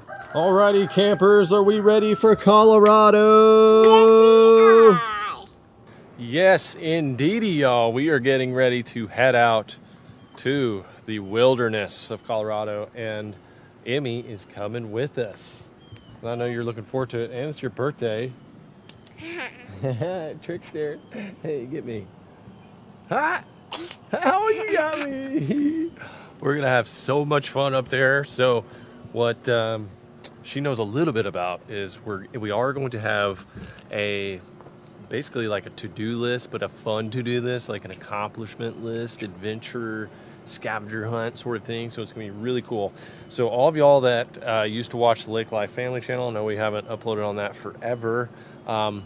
Alrighty, campers, are we ready for Colorado? Yes, we are. Yes, indeedy, y'all. We are getting ready to head out to the wilderness of Colorado, and Emmy is coming with us. I know you're looking forward to it, and it's your birthday. Trickster. Hey, get me. Ha! How you got me? We're going to have so much fun up there. So what she knows a little bit about is we are going to have basically like a to-do list, but a fun to-do list, like an accomplishment list, adventure, scavenger hunt sort of thing. So it's going to be really cool. So all of y'all that used to watch the Lake Life Family channel, I know we haven't uploaded on that forever. I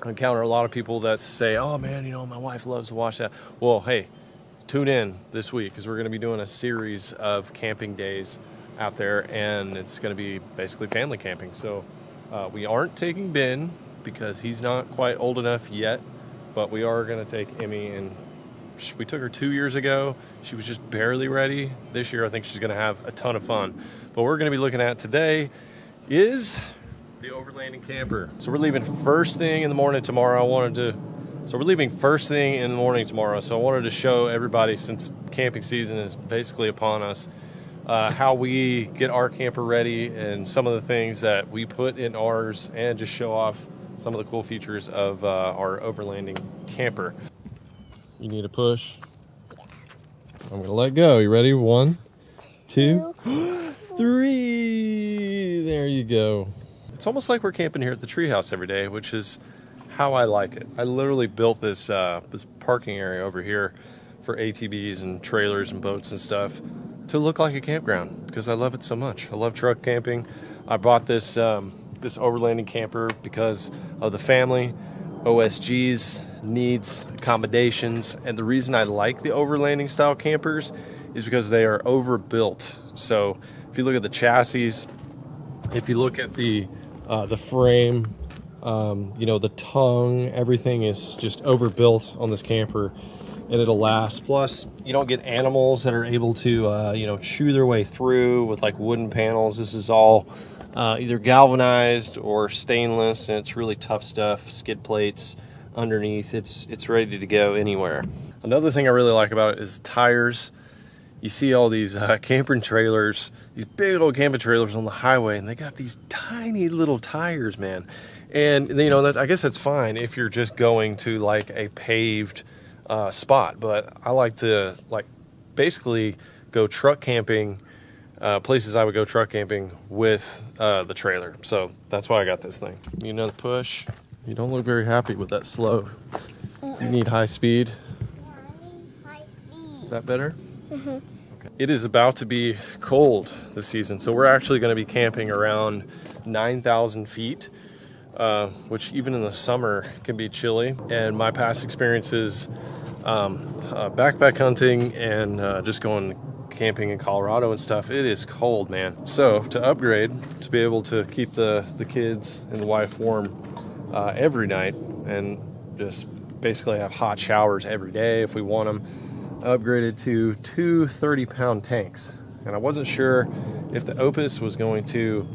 encounter a lot of people that say, oh man, you know, my wife loves to watch that. Well, hey, tune in this week because we're going to be doing a series of camping days out there, and it's going to be basically family camping. So we aren't taking Ben because he's not quite old enough yet, but we are going to take Emmy, and we took her 2 years ago. She was just barely ready. This year I think she's going to have a ton of fun. But what we're going to be looking at today is the overlanding camper. So we're leaving first thing in the morning tomorrow. So we're leaving first thing in the morning tomorrow. So I wanted to show everybody, since camping season is basically upon us, how we get our camper ready and some of the things that we put in ours, and just show off some of the cool features of our overlanding camper. You need a push. I'm gonna let go. You ready? 1, 2, 3. There you go. It's almost like we're camping here at the treehouse every day, which is how I like it. I literally built this this parking area over here for ATVs and trailers and boats and stuff to look like a campground because I love it so much. I love truck camping. I bought this this overlanding camper because of the family, OSG's needs, accommodations, and the reason I like the overlanding style campers is because they are overbuilt. So if you look at the chassis, if you look at the frame, you know, the tongue, everything is just overbuilt on this camper, and it'll last. Plus, you don't get animals that are able to, you know, chew their way through with like wooden panels. This is all either galvanized or stainless, and it's really tough stuff. Skid plates underneath. It's ready to go anywhere. Another thing I really like about it is tires. You see all these camping trailers, these big old camping trailers on the highway, and they got these tiny little tires, man. And you know, I guess that's fine if you're just going to like a paved spot, but I like to basically go truck camping, places I would go truck camping with the trailer. So that's why I got this thing. You know, the push. You don't look very happy with that slow. You need high speed. Yeah, I need high speed. Is that better? Mm-hmm. Okay. It is about to be cold this season, so we're actually going to be camping around 9,000 feet, which even in the summer can be chilly. And my past experiences backpack hunting and just going camping in Colorado and stuff, it is cold, man. So to upgrade, to be able to keep the kids and the wife warm every night, and just basically have hot showers every day if we want them, upgraded to 2 30-pound tanks. And I wasn't sure if the Opus was going to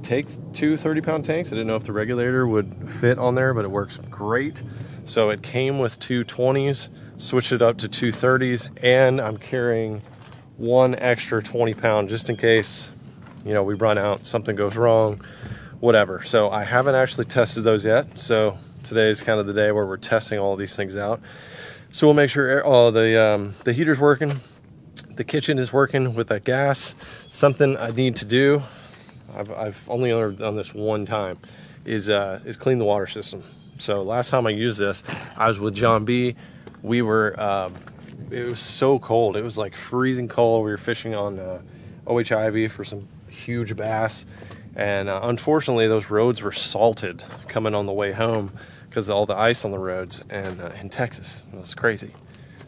take 2 30-pound tanks. I didn't know if the regulator would fit on there, but it works great. So it came with 2 20s, switched it up to 2 30s, and I'm carrying 1 extra 20-pound just in case, you know, we run out, something goes wrong, whatever. So I haven't actually tested those yet. So today is kind of the day where we're testing all of these things out. So we'll make sure all the heater's working, the kitchen is working with that gas. Something I need to do, I've only ever done this one time, is clean the water system. So last time I used this, I was with John B. We were, it was so cold. It was like freezing cold. We were fishing on OHIV for some huge bass. And unfortunately, those roads were salted coming on the way home because of all the ice on the roads, and in Texas. It was crazy.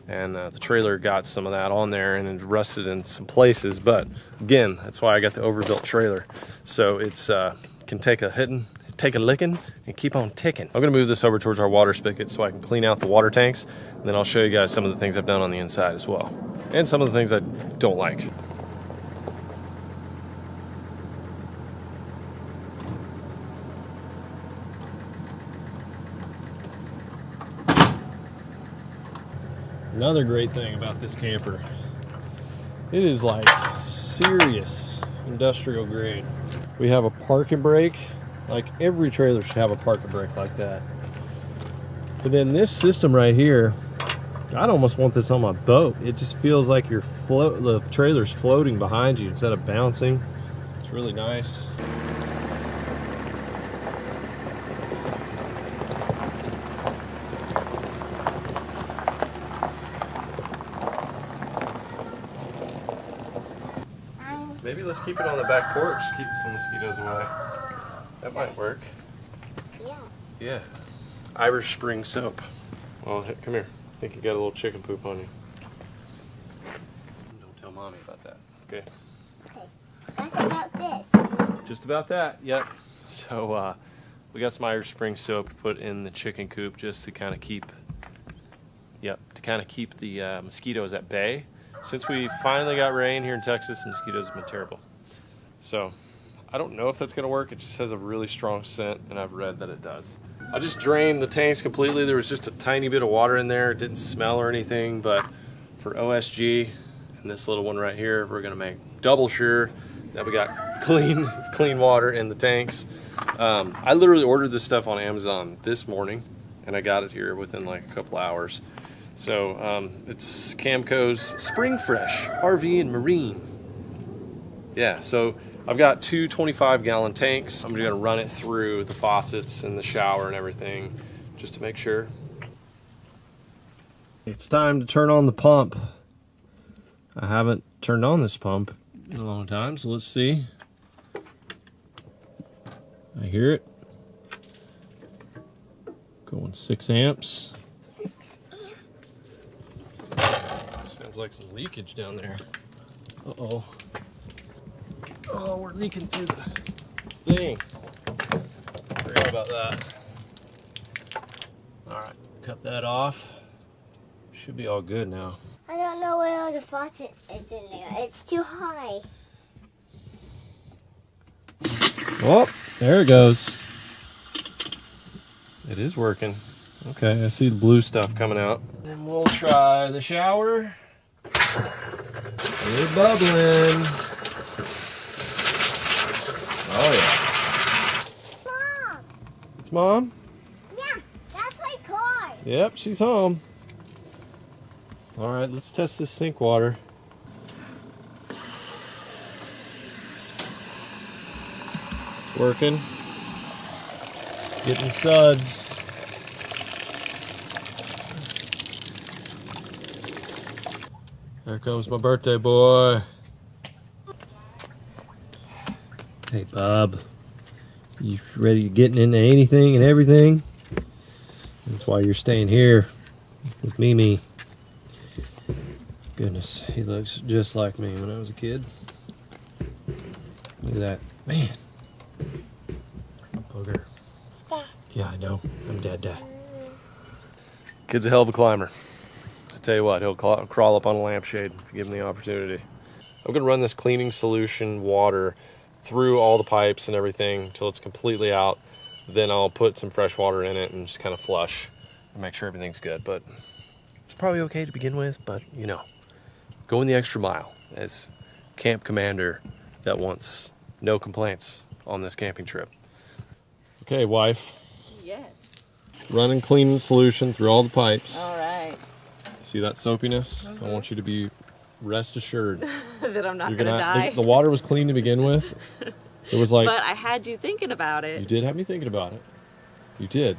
And the trailer got some of that on there, and it rusted in some places. But again, that's why I got the overbuilt trailer. So it's can take a hitting, take a licking, and keep on ticking. I'm going to move this over towards our water spigot so I can clean out the water tanks, and then I'll show you guys some of the things I've done on the inside as well, and some of the things I don't like. Another great thing about this camper, it is like serious industrial grade. We have a park and brake. Like every trailer should have a park and brake like that. But then this system right here, I'd almost want this on my boat. It just feels like the trailer's floating behind you instead of bouncing. It's really nice. Maybe let's keep it on the back porch, keep some mosquitoes away. That might work. Yeah. Yeah. Irish Spring soap. Well, come here. I think you got a little chicken poop on you. Don't tell mommy about that. Okay. Okay. That's about this. Just about that. Yep. So we got some Irish Spring soap to put in the chicken coop just to kind of keep. Yep. To kind of keep the mosquitoes at bay. Since we finally got rain here in Texas, the mosquitoes have been terrible. So I don't know if that's going to work. It just has a really strong scent, and I've read that it does. I just drained the tanks completely. There was just a tiny bit of water in there. It didn't smell or anything, but for OSG and this little one right here, we're going to make double sure that we got clean water in the tanks. I literally ordered this stuff on Amazon this morning, and I got it here within like a couple hours. So it's Camco's Spring Fresh RV and Marine. Yeah, so I've got two 25-gallon tanks. I'm going to run it through the faucets and the shower and everything just to make sure. It's time to turn on the pump. I haven't turned on this pump in a long time, so let's see. I hear it. Going 6 amps. Sounds like some leakage down there. Uh-oh. Oh, we're leaking through the thing. Forgot about that. Alright, cut that off. Should be all good now. I don't know where the faucet is in there. It's too high. Oh, there it goes. It is working. Okay, I see the blue stuff coming out. Then we'll try the shower. We're bubbling. Oh yeah. Mom! It's Mom? Yeah, that's my car. Yep, she's home. Alright, let's test this sink water. It's working. Getting suds. There comes my birthday boy. Hey, Bob. You ready to get into anything and everything? That's why you're staying here with Mimi. Goodness, he looks just like me when I was a kid. Look at that. Man. Booger. Yeah, I know. I'm Dad. Kid's a hell of a climber. I tell you what, he'll crawl up on a lampshade if you give him the opportunity. I'm going to run this cleaning solution water through all the pipes and everything until it's completely out. Then I'll put some fresh water in it and just kind of flush and make sure everything's good. But it's probably okay to begin with, but you know, going the extra mile as camp commander that wants no complaints on this camping trip. Okay, wife. Yes. Running cleaning solution through all the pipes. All right. See that soapiness? I want you to be rest assured that I'm not gonna die. The water was clean to begin with. It was like. But I had you thinking about it. You did have me thinking about it. You did,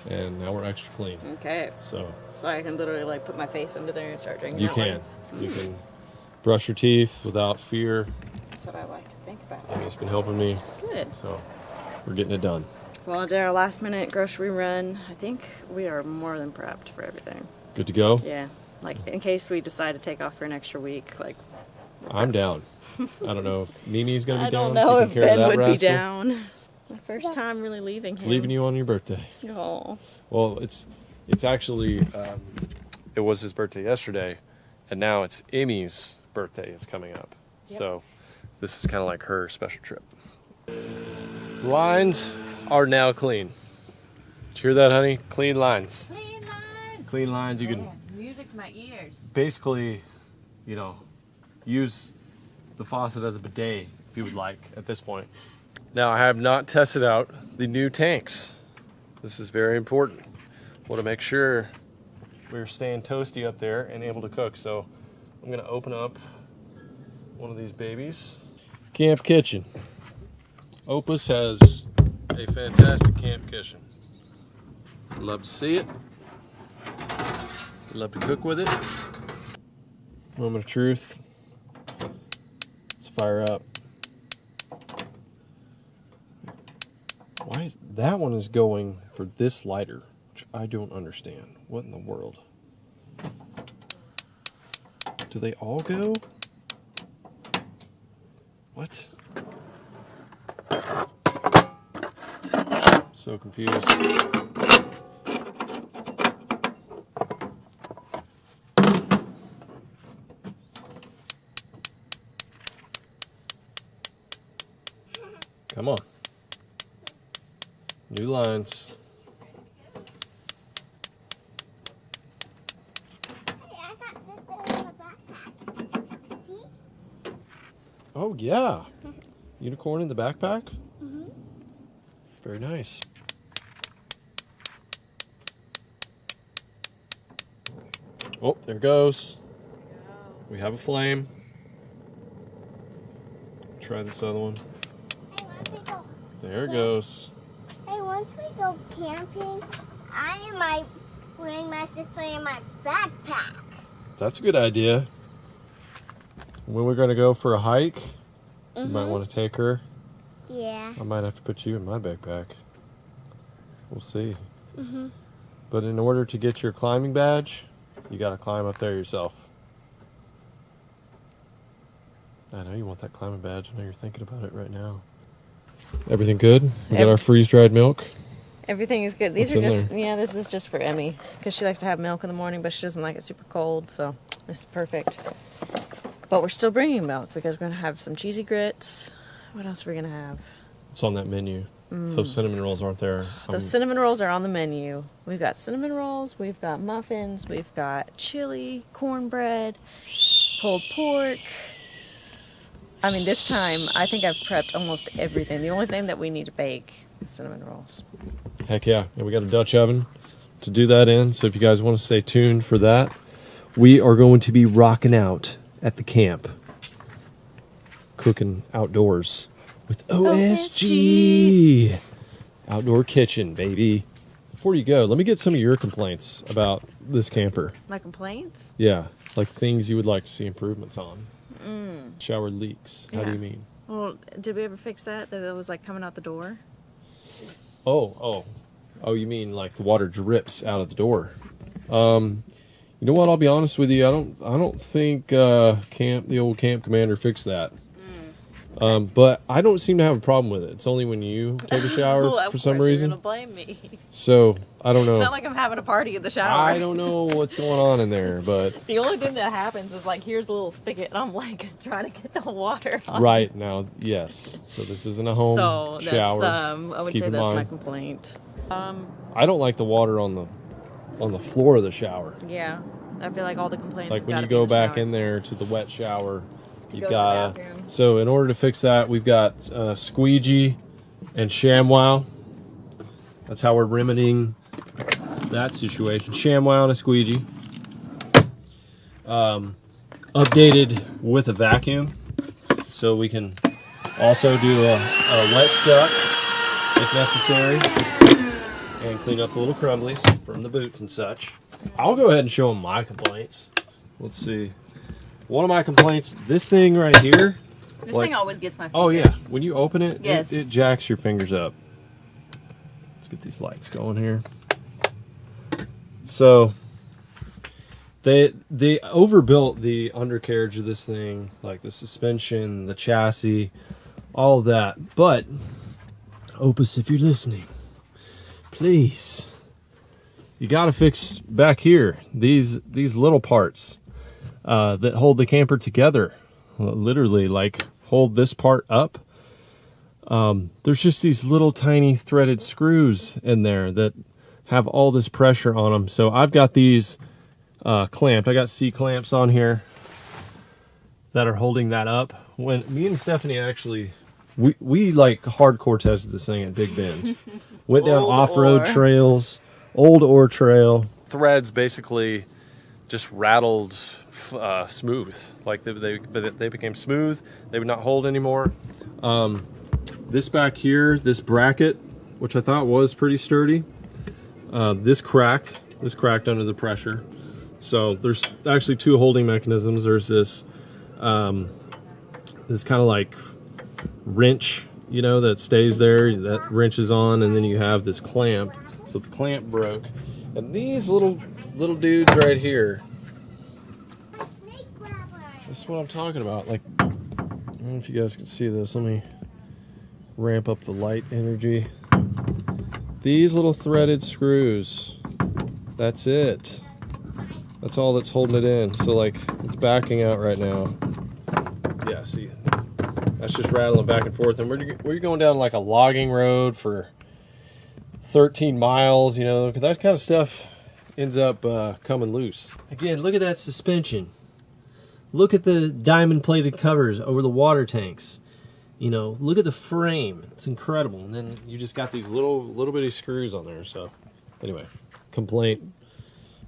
and now we're extra clean. Okay. So I can literally like put my face under there and start drinking. You can. You can brush your teeth without fear. That's what I like to think about. I mean, it's been helping me. Good. So we're getting it done. Well, did our last minute grocery run. I think we are more than prepped for everything. Good to go? Yeah. Like, in case we decide to take off for an extra week, like... I'm down. I don't know if Mimi's going to be down. I don't know if Ben would rascal. be down. My first time really leaving him. Leaving you on your birthday. Oh. Well, it's actually... it was his birthday yesterday, and now it's Amy's birthday is coming up. Yep. So this is kind of like her special trip. Lines are now clean. Did you hear that, honey? Clean lines. Clean lines. Clean lines. You can Music to my ears. basically, you know, use the faucet as a bidet if you would like at this point. Now, I have not tested out the new tanks. This is very important. Want to make sure we're staying toasty up there and able to cook. So I'm going to open up one of these babies. Camp kitchen. Opus has a fantastic camp kitchen. Love to see it. Love to cook with it. Moment of truth. Let's fire up. Why is that one is going for this lighter, which I don't understand. What in the world? Do they all go? What? So confused. Come on. New lines. I got this in a backpack. See? Oh, yeah. Unicorn in the backpack? Mm-hmm. Very nice. Oh, there goes. We have a flame. Try this other one. Hey, once we go, There it goes. once we go camping, I might bring my sister in my backpack. That's a good idea. When we're going to go for a hike, you might want to take her. Yeah. I might have to put you in my backpack. We'll see. Mm-hmm. But in order to get your climbing badge, you got to climb up there yourself. I know you want that climbing badge. I know you're thinking about it right now. Everything good? We got our freeze-dried milk. Everything is good. These What's are in just, there? yeah, this is just for Emmy. Because she likes to have milk in the morning, but she doesn't like it super cold, so it's perfect. But we're still bringing milk because we're going to have some cheesy grits. What else are we going to have? It's on that menu. If those cinnamon rolls aren't there, Those cinnamon rolls are on the menu. We've got cinnamon rolls, we've got muffins, we've got chili, cornbread, pulled pork. I mean, this time, I think I've prepped almost everything. The only thing that we need to bake is cinnamon rolls. heck yeah. And we got a Dutch oven to do that in. So if you guys want to stay tuned for that, we are going to be rocking out at the camp. Cooking outdoors with OSG. Outdoor kitchen, baby. Before you go, let me get some of your complaints about this camper. My complaints? Yeah, like things you would like to see improvements on. Shower leaks. How do Yeah. you mean? Well, did we ever fix that? That it was like coming out the door? Oh, you mean like the water drips out of the door. You know what, I'll be honest with you, I don't think the old camp commander fixed that. But I don't seem to have a problem with it. It's only when you take a shower Well, for some of course reason. You're gonna blame me. So I don't know. It's not like I'm having a party in the shower. I don't know what's going on in there, but The only thing that happens is like, here's a little spigot, and I'm like trying to get the water on. right now, yes. So this isn't a home So that's shower. I Let's would keep say in that's my mind. complaint. I don't like the water on the floor of the shower. Yeah, I feel like all the complaints. Like have when gotta you be go in the back shower. in there to the wet shower, you go to the got bathroom. so in order to fix that, we've got squeegee and ShamWow. That's how we're remedying that situation. ShamWow and a squeegee. Updated with a vacuum, so we can also do a wet duck if necessary, and clean up the little crumblies from the boots and such. I'll go ahead and show them my complaints. Let's see. One of my complaints, this thing right here. This like- thing always gets my fingers. Oh yeah, when you open it, Yes. it jacks your fingers up. Let's get these lights going here. So they overbuilt the undercarriage of this thing, like the suspension, the chassis, all of that. But Opus, if you're listening, please, you got to fix back here these little parts that hold the camper together. Literally, like hold this part up. There's just these little tiny threaded screws in there that have all this pressure on them. So I've got these clamped. I got C clamps on here that are holding that up. When me and Stephanie actually, we like hardcore tested this thing at Big Bend. Went down off-road trails, old ore trail. Threads basically just rattled smooth. Like they became smooth. They would not hold anymore. This back here, this bracket, which I thought was pretty sturdy, this cracked. This cracked under the pressure. So there's actually two holding mechanisms. There's this this kind of like wrench, you know, that stays there, that wrenches on, and then you have this clamp. So the clamp broke, and these little dudes right here, this is what I'm talking about. Like, I don't know if you guys can see this. Let me ramp up the light energy. These little threaded screws, that's it. That's all that's holding it in. So like, it's backing out right now. Yeah, see, that's just rattling back and forth. And we're going down like a logging road for 13 miles, you know, because that kind of stuff ends up coming loose. Again, look at that suspension. Look at the diamond plated covers over the water tanks. You know, look at the frame. It's incredible. And then you just got these little bitty screws on there. So anyway, complaint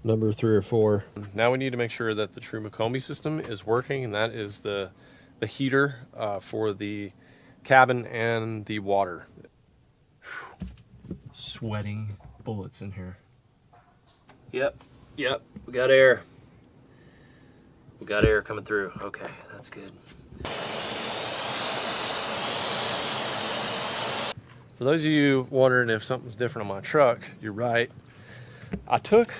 number 3 or 4. Now we need to make sure that the true McCombie system is working, and that is the heater for the cabin and the water. Whew. Sweating bullets in here. Yep, we got air. We got air coming through. Okay, that's good. For those of you wondering if something's different on my truck, you're right. I took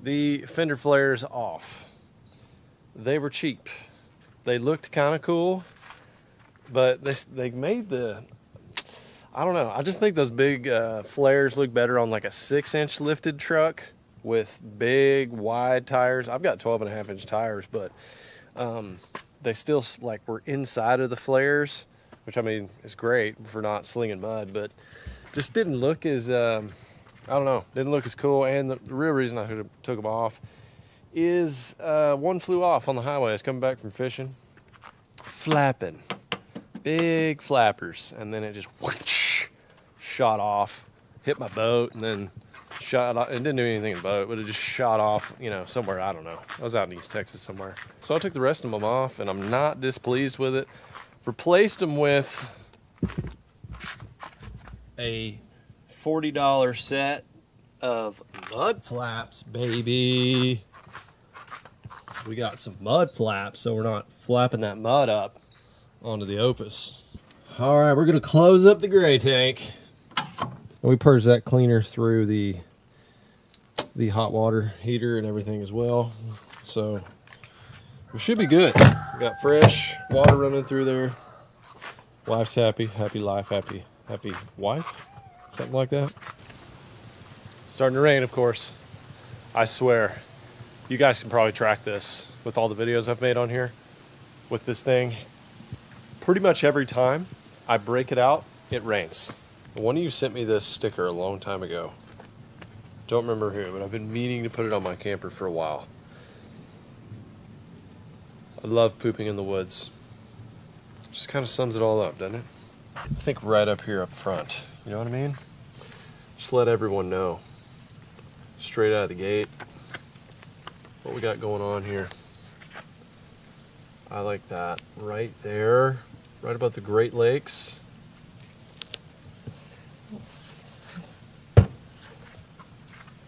the fender flares off. They were cheap. They looked kind of cool, but they made the, I don't know. I just think those big flares look better on like a 6-inch lifted truck with big wide tires. I've got 12.5-inch tires, but they still like were inside of the flares, which I mean is great for not slinging mud, but just didn't look as I don't know, didn't look as cool. And the real reason I took them off is one flew off on the highway. I was coming back from fishing, flapping, big flappers, and then it just whoosh, shot off, hit my boat, and then shot off. It didn't do anything in the boat, but it just shot off, you know, somewhere, I don't know. I was out in East Texas somewhere. So I took the rest of them off, and I'm not displeased with it. Replaced them with a $40 set of mud flaps, baby. We got some mud flaps, so we're not flapping that mud up onto the Opus. All right, we're gonna close up the gray tank. And we purged that cleaner through the hot water heater and everything as well. So we should be good. We got fresh water running through there. Wife's happy, happy life, happy wife, something like that. Starting to rain, of course. I swear, you guys can probably track this with all the videos I've made on here with this thing. Pretty much every time I break it out, it rains. One of you sent me this sticker a long time ago. Don't remember who, but I've been meaning to put it on my camper for a while. I love pooping in the woods. Just kind of sums it all up, doesn't it? I think right up here up front, you know what I mean? Just let everyone know, straight out of the gate, what we got going on here. I like that right there, right about the Great Lakes.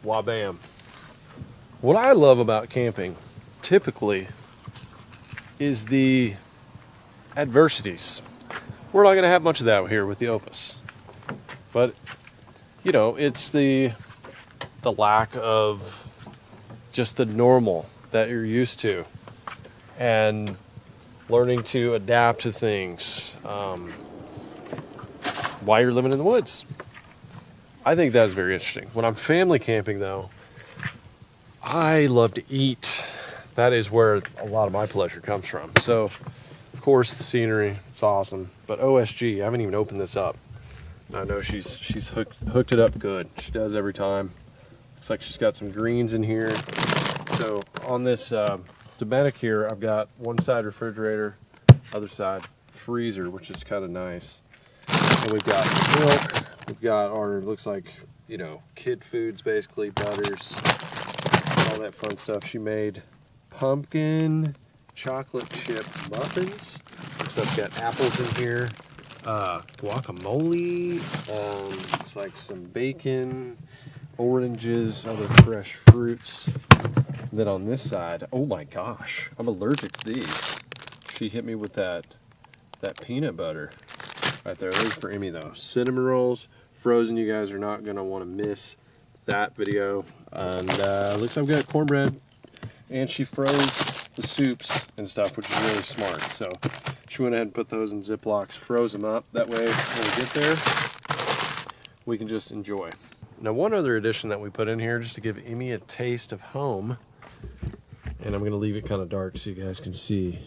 Wabam. What I love about camping, typically, is the adversities. We're not going to have much of that here with the Opus. But, you know, it's the lack of just the normal that you're used to. And learning to adapt to things while you're living in the woods. I think that's very interesting. When I'm family camping, though, I love to eat. That is where a lot of my pleasure comes from. So, of course, the scenery, it's awesome. But OSG, I haven't even opened this up. I know she's hooked it up good. She does every time. Looks like she's got some greens in here. So on this Dometic here, I've got one side refrigerator, other side freezer, which is kind of nice. And we've got milk, we've got our, looks like, you know, kid foods basically, butters, all that fun stuff. She made pumpkin chocolate chip muffins. So I've got apples in here, guacamole, looks like some bacon, oranges, other fresh fruits. And then on this side, oh my gosh, I'm allergic to these. She hit me with that peanut butter right there. Those for Emmy though. Cinnamon rolls, frozen. You guys are not gonna want to miss that video. And looks like I've got cornbread, and she froze the soups and stuff, which is really smart. So she went ahead and put those in Ziplocs, froze them up. That way, when we get there, we can just enjoy. Now, one other addition that we put in here, just to give Emmy a taste of home, and I'm gonna leave it kind of dark so you guys can see,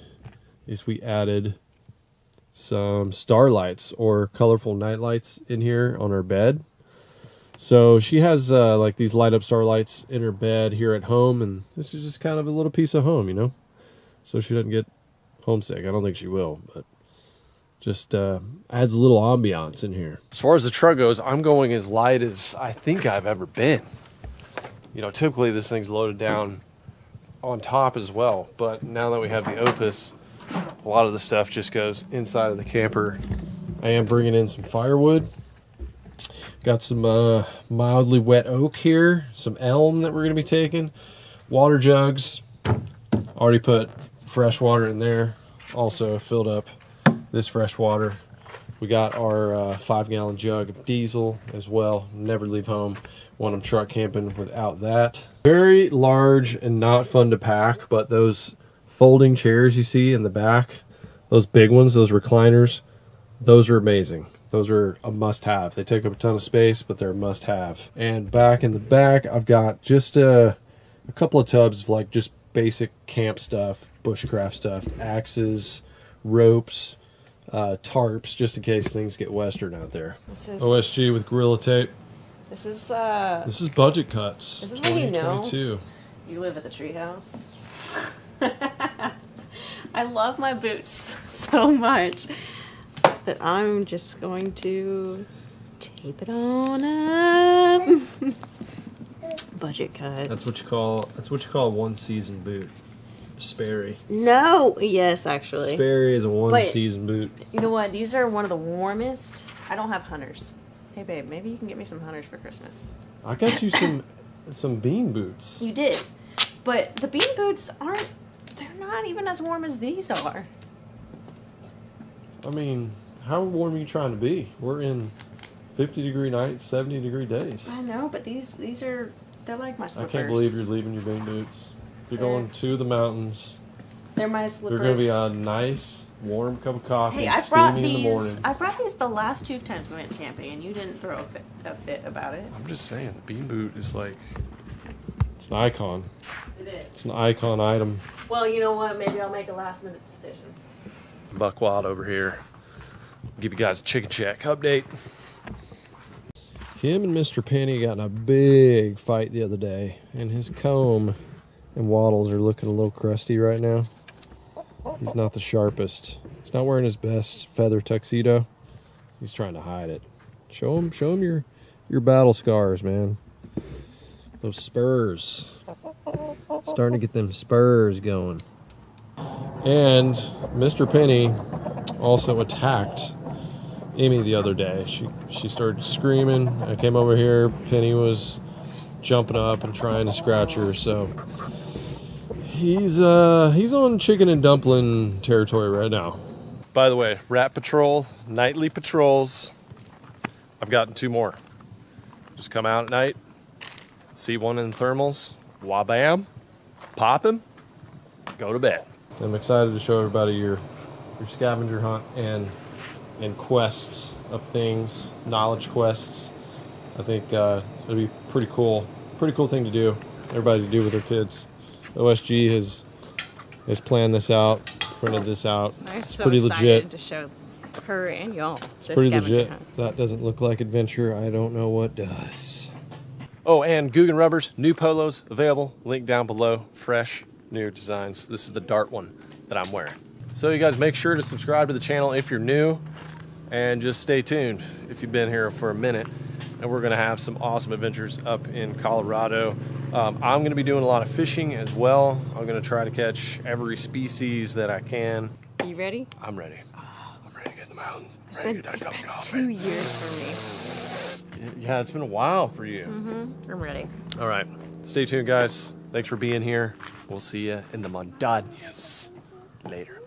is we added some starlights or colorful night lights in here on her bed. So she has like these light up starlights in her bed here at home, and this is just kind of a little piece of home, you know, so she doesn't get homesick. I don't think she will, but just adds a little ambiance in here. As far as the truck goes, I'm going as light as I think I've ever been. You know, typically this thing's loaded down on top as well, but now that we have the Opus, a lot of the stuff just goes inside of the camper. I am bringing in some firewood. Got some mildly wet oak here, some elm that we're going to be taking, water jugs. Already put fresh water in there. Also filled up this fresh water. We got our 5-gallon jug of diesel as well. Never leave home when I'm truck camping without that. Very large and not fun to pack, but those folding chairs you see in the back, those big ones, those recliners, those are amazing. Those are a must-have. They take up a ton of space, but they're a must-have. And back in the back, I've got just a couple of tubs of like just basic camp stuff, bushcraft stuff, axes, ropes, tarps, just in case things get western out there. This is OSG with Gorilla Tape. This is budget cuts. This is when you know you live at the treehouse. I love my boots so much that I'm just going to tape it on up. Budget cuts. That's what you call a one-season boot. Sperry. No, yes, actually. Sperry is a one-season boot. You know what? These are one of the warmest. I don't have hunters. Hey, babe, maybe you can get me some hunters for Christmas. I got you some bean boots. You did, but the bean boots aren't. They're not even as warm as these are. I mean, how warm are you trying to be? We're in 50-degree nights, 70-degree days. I know, but they're like my slippers. I can't believe you're leaving your bean boots. You're going to the mountains. They're my slippers. They're going to be a nice, warm cup of coffee, hey, steaming in the morning. I brought these the last 2 times we went camping, and you didn't throw a fit about it. I'm just saying, the bean boot is like, it's an icon. It is. It's an icon item. Well, you know what? Maybe I'll make a last-minute decision. Buckwild over here. Give you guys a chicken check update. Him and Mr. Penny got in a big fight the other day, and his comb and wattles are looking a little crusty right now. He's not the sharpest. He's not wearing his best feather tuxedo. He's trying to hide it. Show him your battle scars, man. Those spurs. Starting to get them spurs going. And Mr. Penny also attacked Emmy the other day. She started screaming. I came over here. Penny was jumping up and trying to scratch her. So he's on chicken and dumpling territory right now. By the way, Rat Patrol nightly patrols. I've gotten 2 more. Just come out at night, see one in the thermals, wabam, pop him, go to bed. I'm excited to show everybody your scavenger hunt and quests of things, knowledge quests. I think it'll be pretty cool thing to do, everybody to do with their kids. OSG has planned this out, printed this out. I'm so pretty excited legit to show her and y'all. It's pretty legit. Hunt. That doesn't look like adventure. I don't know what does. Oh, and Guggen rubbers, new polos available. Link down below. Fresh, new designs. This is the Dart one that I'm wearing. So you guys make sure to subscribe to the channel if you're new, and just stay tuned if you've been here for a minute. And we're gonna have some awesome adventures up in Colorado. I'm gonna be doing a lot of fishing as well. I'm gonna try to catch every species that I can. Are you ready? I'm ready. I'm ready to get in the mountains. It's been 2 years for me. Yeah, it's been a while for you. I'm ready. All right, stay tuned, guys. Thanks for being here. We'll see you in the montañas later.